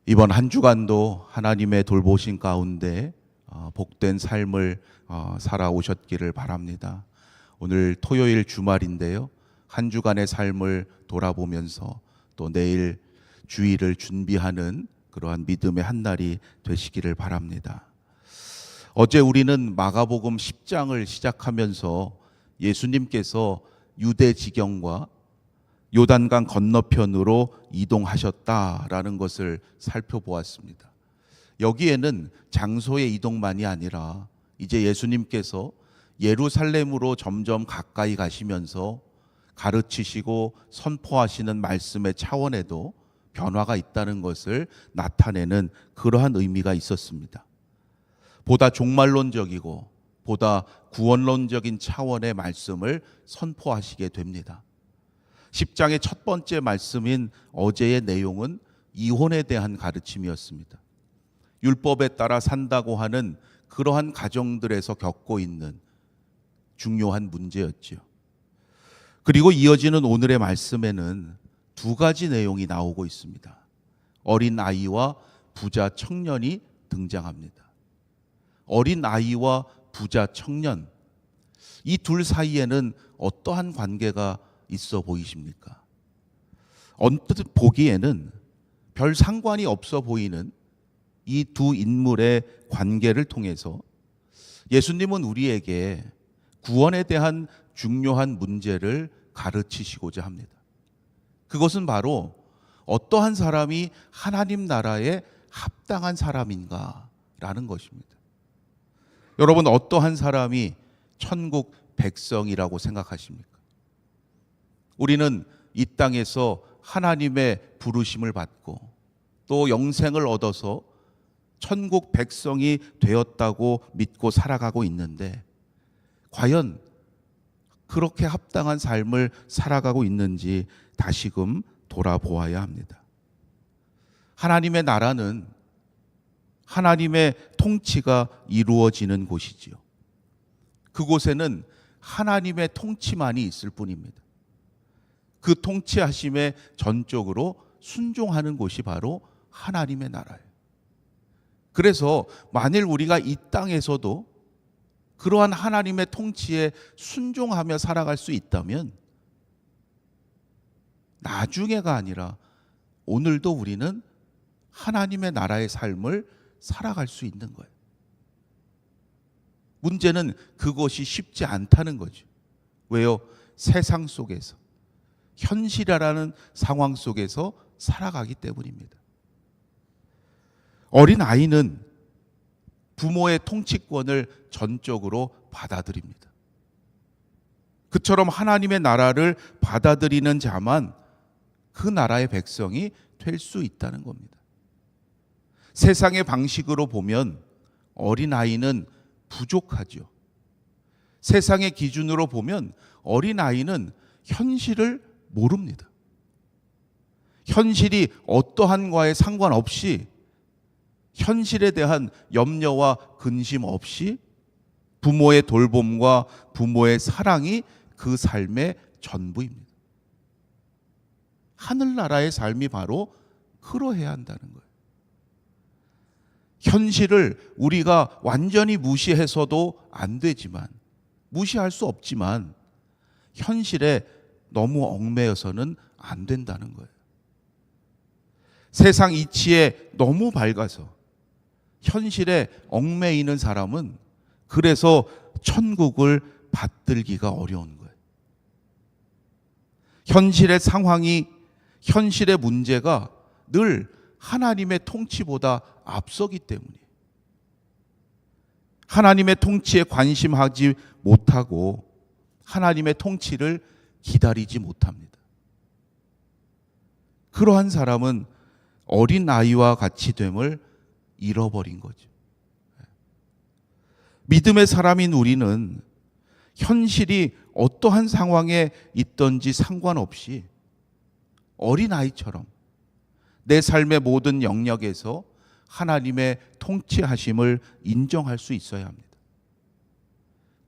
이번 한 주간도 하나님의 돌보신 가운데 복된 삶을 살아오셨기를 바랍니다. 오늘 토요일 주말인데요. 한 주간의 삶을 돌아보면서 또 내일 주일을 준비하는 그러한 믿음의 한 날이 되시기를 바랍니다. 어제 우리는 마가복음 10장을 시작하면서 예수님께서 유대 지경과 요단강 건너편으로 이동하셨다라는 것을 살펴보았습니다. 여기에는 장소의 이동만이 아니라 이제 예수님께서 예루살렘으로 점점 가까이 가시면서 가르치시고 선포하시는 말씀의 차원에도 변화가 있다는 것을 나타내는 그러한 의미가 있었습니다. 보다 종말론적이고 보다 구원론적인 차원의 말씀을 선포하시게 됩니다. 10장의 첫 번째 말씀인 어제의 내용은 이혼에 대한 가르침이었습니다. 율법에 따라 산다고 하는 그러한 가정들에서 겪고 있는 중요한 문제였지요. 그리고 이어지는 오늘의 말씀에는 두 가지 내용이 나오고 있습니다. 어린 아이와 부자 청년이 등장합니다. 어린 아이와 부자 청년, 이 둘 사이에는 어떠한 관계가 있어 보이십니까? 언뜻 보기에는 별 상관이 없어 보이는 이 두 인물의 관계를 통해서 예수님은 우리에게 구원에 대한 중요한 문제를 가르치시고자 합니다. 그것은 바로 어떠한 사람이 하나님 나라에 합당한 사람인가라는 것입니다. 여러분, 어떠한 사람이 천국 백성이라고 생각하십니까? 우리는 이 땅에서 하나님의 부르심을 받고 또 영생을 얻어서 천국 백성이 되었다고 믿고 살아가고 있는데, 과연 그렇게 합당한 삶을 살아가고 있는지 다시금 돌아보아야 합니다. 하나님의 나라는 하나님의 통치가 이루어지는 곳이지요. 그곳에는 하나님의 통치만이 있을 뿐입니다. 그 통치하심에 전적으로 순종하는 곳이 바로 하나님의 나라예요. 그래서 만일 우리가 이 땅에서도 그러한 하나님의 통치에 순종하며 살아갈 수 있다면 나중에가 아니라 오늘도 우리는 하나님의 나라의 삶을 살아갈 수 있는 거예요. 문제는 그것이 쉽지 않다는 거죠. 왜요? 세상 속에서, 현실이라는 상황 속에서 살아가기 때문입니다. 어린 아이는 부모의 통치권을 전적으로 받아들입니다. 그처럼 하나님의 나라를 받아들이는 자만 그 나라의 백성이 될 수 있다는 겁니다. 세상의 방식으로 보면 어린아이는 부족하죠. 세상의 기준으로 보면 어린아이는 현실을 모릅니다. 현실이 어떠한과에 상관없이, 현실에 대한 염려와 근심 없이 부모의 돌봄과 부모의 사랑이 그 삶의 전부입니다. 하늘나라의 삶이 바로 그러해야 한다는 거예요. 현실을 우리가 완전히 무시해서도 안 되지만, 무시할 수 없지만 현실에 너무 얽매여서는 안 된다는 거예요. 세상 이치에 너무 밝아서 현실에 얽매이는 사람은 그래서 천국을 받들기가 어려운 거예요. 현실의 상황이, 현실의 문제가 늘 하나님의 통치보다 앞서기 때문이에요. 하나님의 통치에 관심하지 못하고 하나님의 통치를 기다리지 못합니다. 그러한 사람은 어린 아이와 같이 됨을 잃어버린 거죠. 믿음의 사람인 우리는 현실이 어떠한 상황에 있든지 상관없이 어린 아이처럼 내 삶의 모든 영역에서 하나님의 통치하심을 인정할 수 있어야 합니다.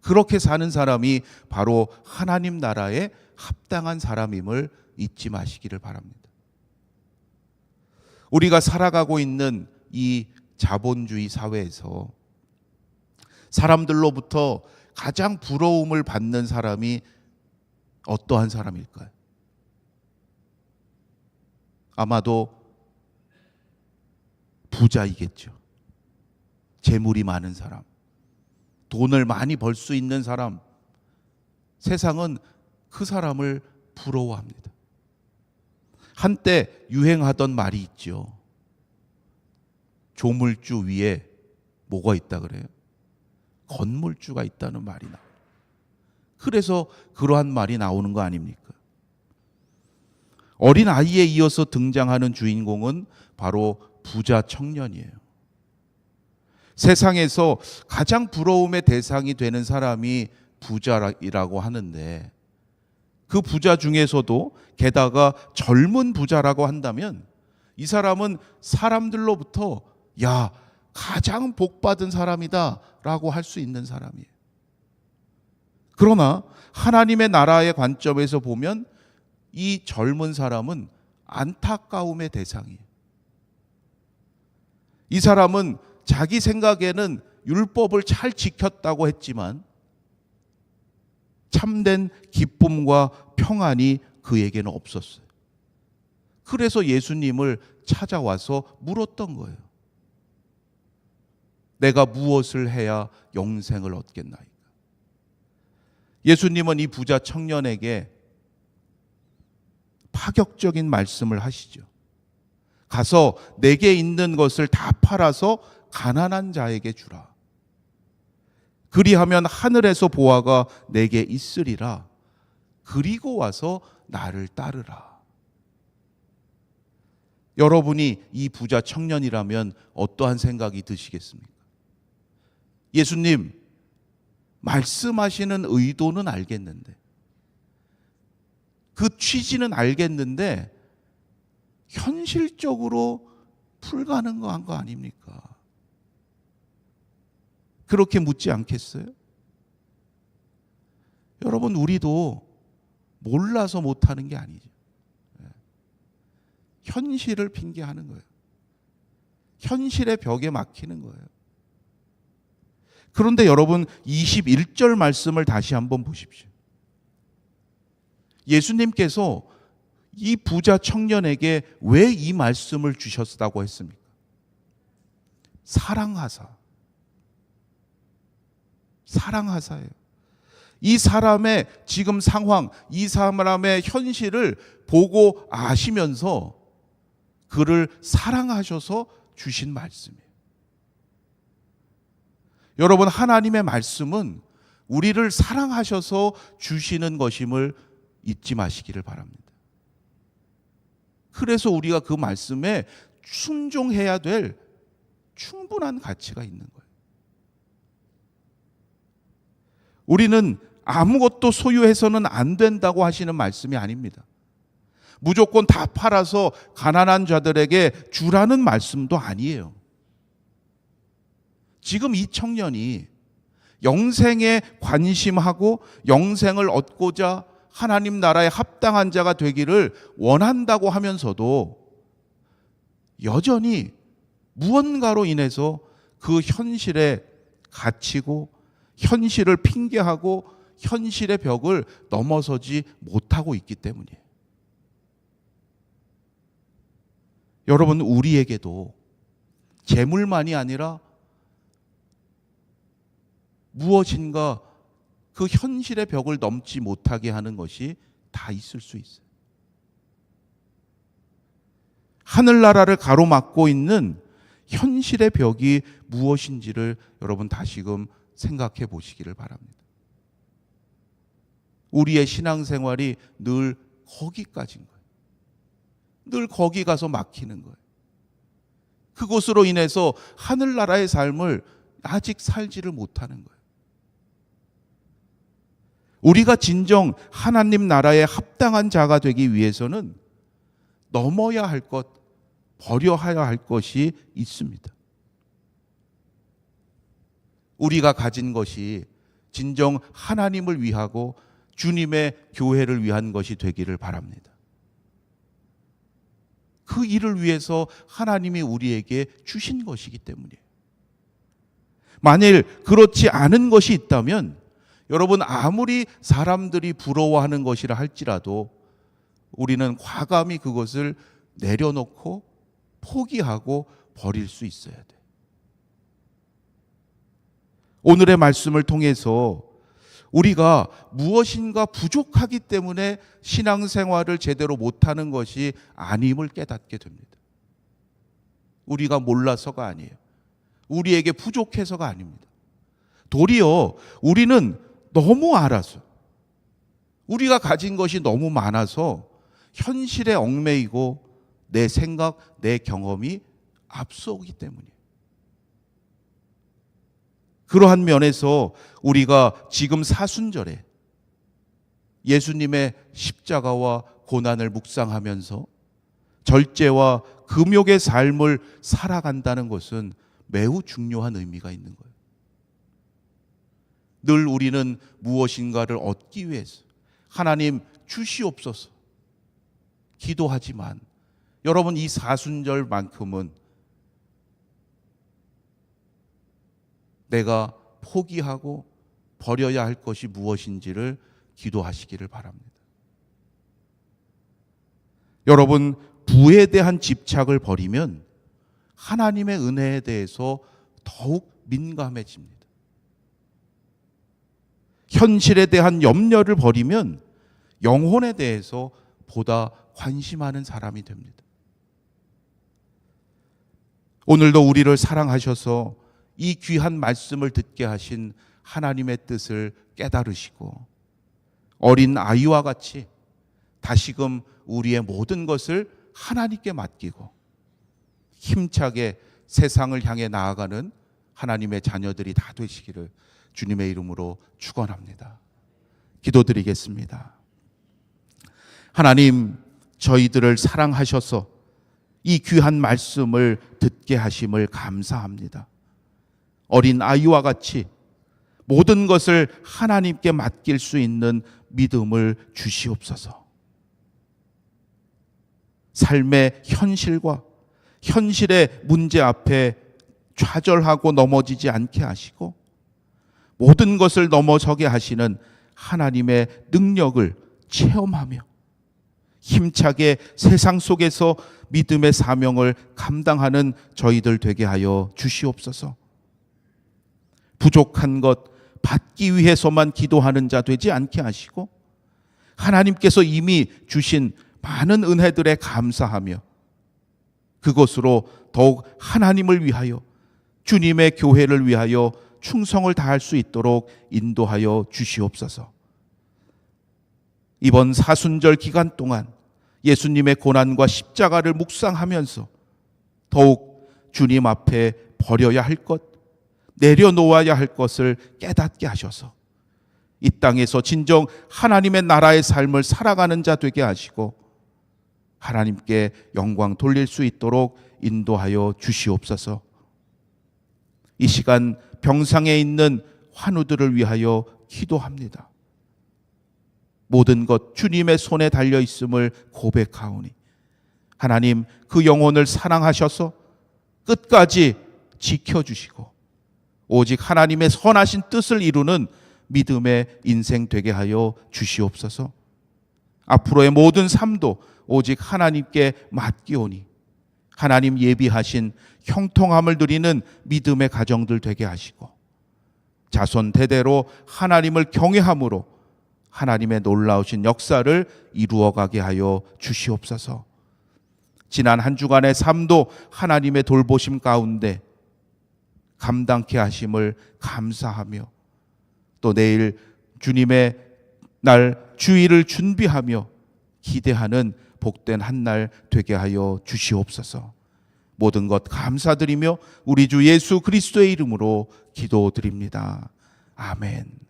그렇게 사는 사람이 바로 하나님 나라에 합당한 사람임을 잊지 마시기를 바랍니다. 우리가 살아가고 있는 이 자본주의 사회에서 사람들로부터 가장 부러움을 받는 사람이 어떠한 사람일까요? 아마도 부자이겠죠. 재물이 많은 사람, 돈을 많이 벌 수 있는 사람, 세상은 그 사람을 부러워합니다. 한때 유행하던 말이 있죠. 조물주 위에 뭐가 있다 그래요? 건물주가 있다는 말이 나와요. 그래서 그러한 말이 나오는 거 아닙니까? 어린 아이에 이어서 등장하는 주인공은 바로 부자 청년이에요. 세상에서 가장 부러움의 대상이 되는 사람이 부자이라고 하는데, 그 부자 중에서도 게다가 젊은 부자라고 한다면 이 사람은 사람들로부터 야, 가장 복받은 사람이다 라고 할 수 있는 사람이에요. 그러나 하나님의 나라의 관점에서 보면 이 젊은 사람은 안타까움의 대상이에요. 이 사람은 자기 생각에는 율법을 잘 지켰다고 했지만 참된 기쁨과 평안이 그에게는 없었어요. 그래서 예수님을 찾아와서 물었던 거예요. 내가 무엇을 해야 영생을 얻겠나이까? 예수님은 이 부자 청년에게 파격적인 말씀을 하시죠. 가서 내게 있는 것을 다 팔아서 가난한 자에게 주라. 그리하면 하늘에서 보화가 내게 있으리라. 그리고 와서 나를 따르라. 여러분이 이 부자 청년이라면 어떠한 생각이 드시겠습니까? 예수님, 말씀하시는 의도는 알겠는데, 그 취지는 알겠는데 현실적으로 불가능한 거 아닙니까? 그렇게 묻지 않겠어요? 여러분, 우리도 몰라서 못하는 게 아니죠. 현실을 핑계하는 거예요. 현실의 벽에 막히는 거예요. 그런데 여러분, 21절 말씀을 다시 한번 보십시오. 예수님께서 이 부자 청년에게 왜 이 말씀을 주셨다고 했습니까? 사랑하사예요. 이 사람의 지금 상황, 이 사람의 현실을 보고 아시면서 그를 사랑하셔서 주신 말씀이에요. 여러분, 하나님의 말씀은 우리를 사랑하셔서 주시는 것임을 잊지 마시기를 바랍니다. 그래서 우리가 그 말씀에 순종해야 될 충분한 가치가 있는 거예요. 우리는 아무것도 소유해서는 안 된다고 하시는 말씀이 아닙니다. 무조건 다 팔아서 가난한 자들에게 주라는 말씀도 아니에요. 지금 이 청년이 영생에 관심하고 영생을 얻고자 하나님 나라에 합당한 자가 되기를 원한다고 하면서도 여전히 무언가로 인해서 그 현실에 갇히고 현실을 핑계하고 현실의 벽을 넘어서지 못하고 있기 때문이에요. 여러분, 우리에게도 재물만이 아니라 무엇인가 그 현실의 벽을 넘지 못하게 하는 것이 다 있을 수 있어요. 하늘나라를 가로막고 있는 현실의 벽이 무엇인지를 여러분 다시금 생각해 보시기를 바랍니다. 우리의 신앙생활이 늘 거기까지인 거예요. 늘 거기 가서 막히는 거예요. 그것으로 인해서 하늘나라의 삶을 아직 살지를 못하는 거예요. 우리가 진정 하나님 나라에 합당한 자가 되기 위해서는 넘어야 할 것, 버려야 할 것이 있습니다. 우리가 가진 것이 진정 하나님을 위하고 주님의 교회를 위한 것이 되기를 바랍니다. 그 일을 위해서 하나님이 우리에게 주신 것이기 때문이에요. 만일 그렇지 않은 것이 있다면 여러분, 아무리 사람들이 부러워하는 것이라 할지라도 우리는 과감히 그것을 내려놓고 포기하고 버릴 수 있어야 돼. 오늘의 말씀을 통해서 우리가 무엇인가 부족하기 때문에 신앙생활을 제대로 못하는 것이 아님을 깨닫게 됩니다. 우리가 몰라서가 아니에요. 우리에게 부족해서가 아닙니다. 도리어 우리는 너무 알아서, 우리가 가진 것이 너무 많아서 현실에 얽매이고 내 생각, 내 경험이 앞서오기 때문이에요. 그러한 면에서 우리가 지금 사순절에 예수님의 십자가와 고난을 묵상하면서 절제와 금욕의 삶을 살아간다는 것은 매우 중요한 의미가 있는 거예요. 늘 우리는 무엇인가를 얻기 위해서 하나님 주시옵소서 기도하지만 여러분, 이 사순절만큼은 내가 포기하고 버려야 할 것이 무엇인지를 기도하시기를 바랍니다. 여러분, 부에 대한 집착을 버리면 하나님의 은혜에 대해서 더욱 민감해집니다. 현실에 대한 염려를 버리면 영혼에 대해서 보다 관심하는 사람이 됩니다. 오늘도 우리를 사랑하셔서 이 귀한 말씀을 듣게 하신 하나님의 뜻을 깨달으시고 어린 아이와 같이 다시금 우리의 모든 것을 하나님께 맡기고 힘차게 세상을 향해 나아가는 하나님의 자녀들이 다 되시기를 주님의 이름으로 축원합니다. 기도드리겠습니다. 하나님, 저희들을 사랑하셔서 이 귀한 말씀을 듣게 하심을 감사합니다. 어린 아이와 같이 모든 것을 하나님께 맡길 수 있는 믿음을 주시옵소서. 삶의 현실과 현실의 문제 앞에 좌절하고 넘어지지 않게 하시고 모든 것을 넘어서게 하시는 하나님의 능력을 체험하며 힘차게 세상 속에서 믿음의 사명을 감당하는 저희들 되게 하여 주시옵소서. 부족한 것 받기 위해서만 기도하는 자 되지 않게 하시고 하나님께서 이미 주신 많은 은혜들에 감사하며 그것으로 더욱 하나님을 위하여 주님의 교회를 위하여 충성을 다할 수 있도록 인도하여 주시옵소서. 이번 사순절 기간 동안 예수님의 고난과 십자가를 묵상하면서 더욱 주님 앞에 버려야 할 것, 내려놓아야 할 것을 깨닫게 하셔서 이 땅에서 진정 하나님의 나라의 삶을 살아가는 자 되게 하시고 하나님께 영광 돌릴 수 있도록 인도하여 주시옵소서. 이 시간 병상에 있는 환우들을 위하여 기도합니다. 모든 것 주님의 손에 달려 있음을 고백하오니 하나님, 그 영혼을 사랑하셔서 끝까지 지켜주시고 오직 하나님의 선하신 뜻을 이루는 믿음의 인생 되게 하여 주시옵소서. 앞으로의 모든 삶도 오직 하나님께 맡기오니 하나님 예비하신 형통함을 누리는 믿음의 가정들 되게 하시고 자손 대대로 하나님을 경외함으로 하나님의 놀라우신 역사를 이루어가게 하여 주시옵소서. 지난 한 주간의 삶도 하나님의 돌보심 가운데 감당케 하심을 감사하며 또 내일 주님의 날 주일을 준비하며 기대하는 복된 한 날 되게 하여 주시옵소서. 모든 것 감사드리며 우리 주 예수 그리스도의 이름으로 기도드립니다. 아멘.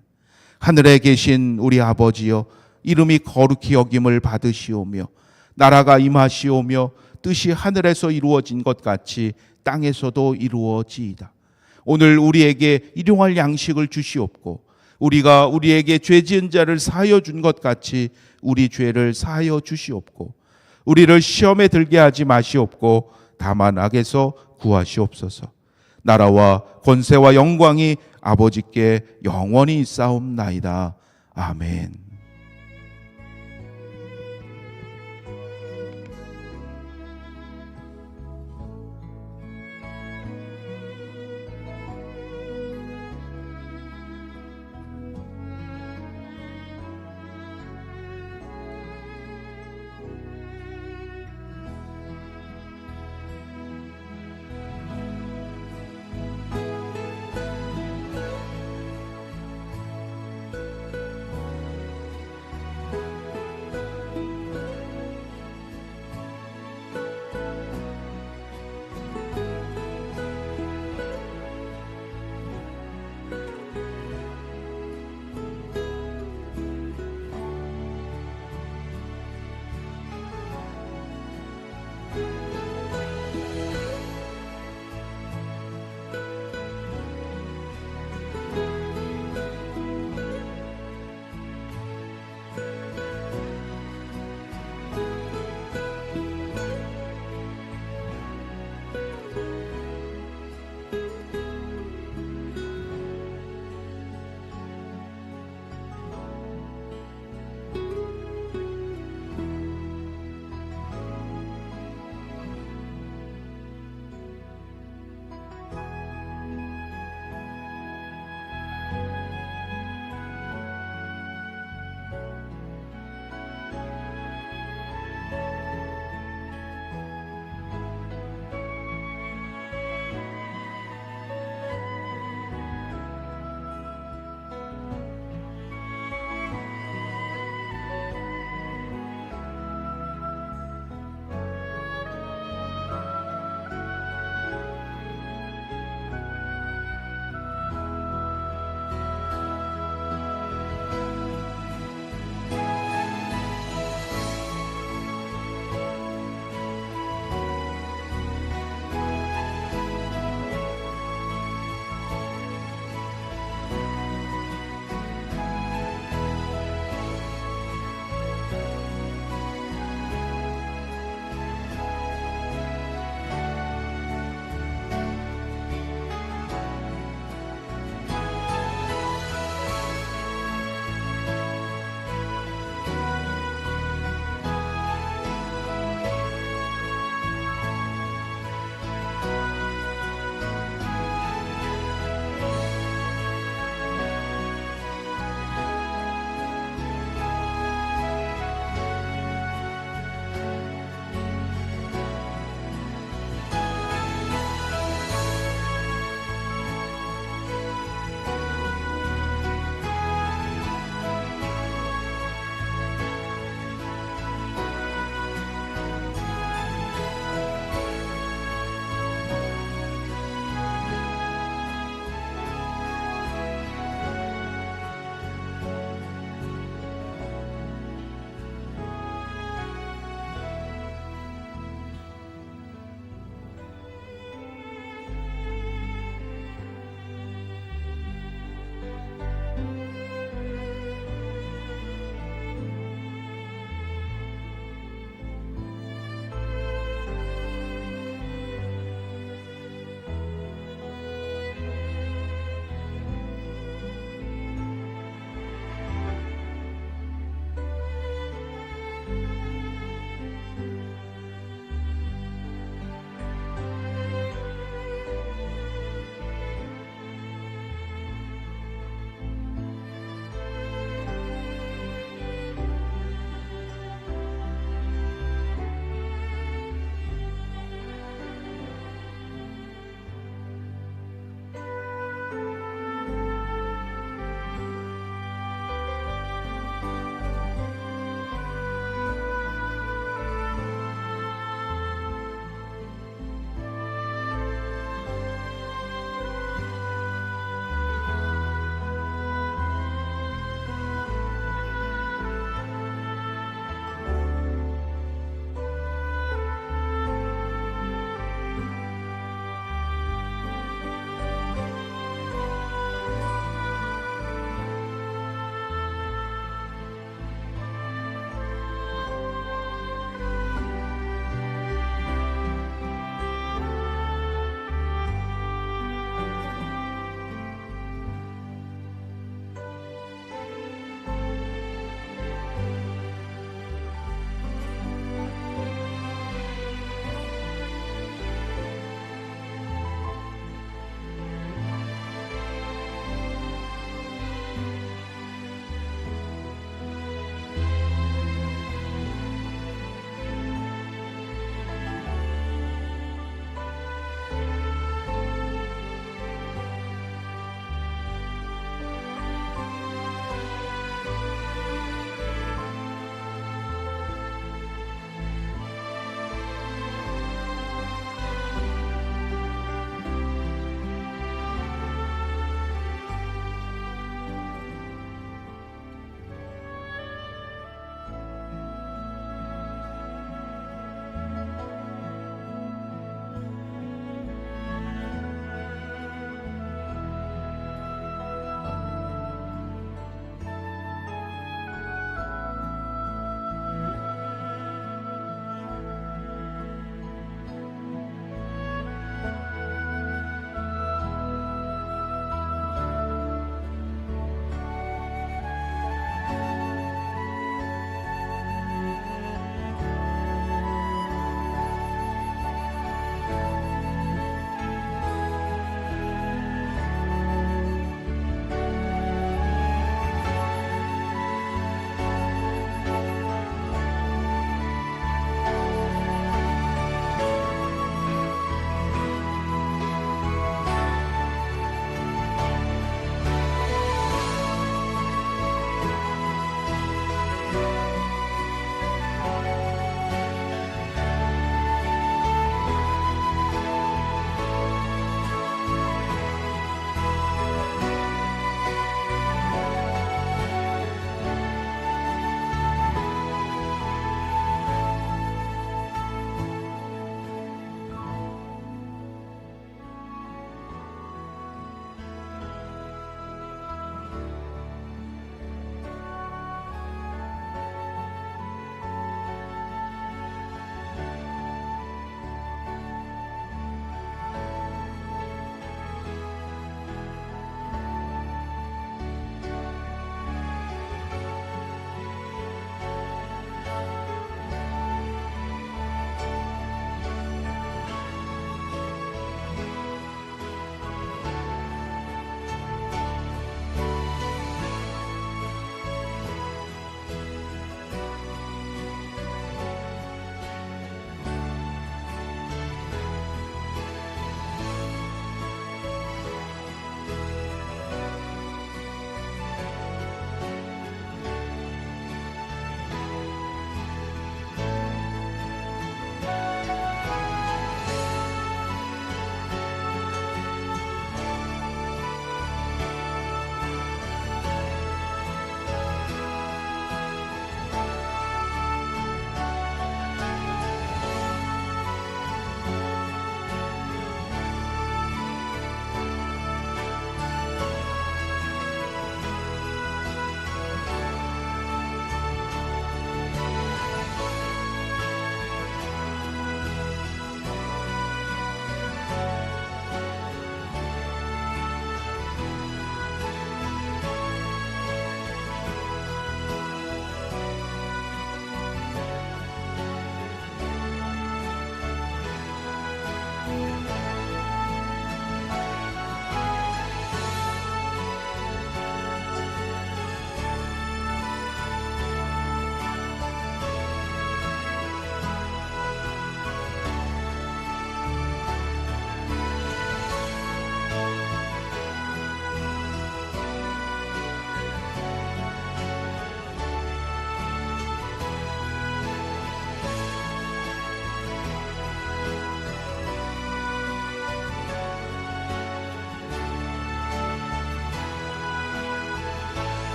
하늘에 계신 우리 아버지여, 이름이 거룩히 여김을 받으시오며 나라가 임하시오며 뜻이 하늘에서 이루어진 것 같이 땅에서도 이루어지이다. 오늘 우리에게 일용할 양식을 주시옵고 우리가 우리에게 죄 지은 자를 사하여 준 것 같이 우리 죄를 사하여 주시옵고 우리를 시험에 들게 하지 마시옵고 다만 악에서 구하시옵소서. 나라와 권세와 영광이 아버지께 영원히 있사옵나이다. 아멘.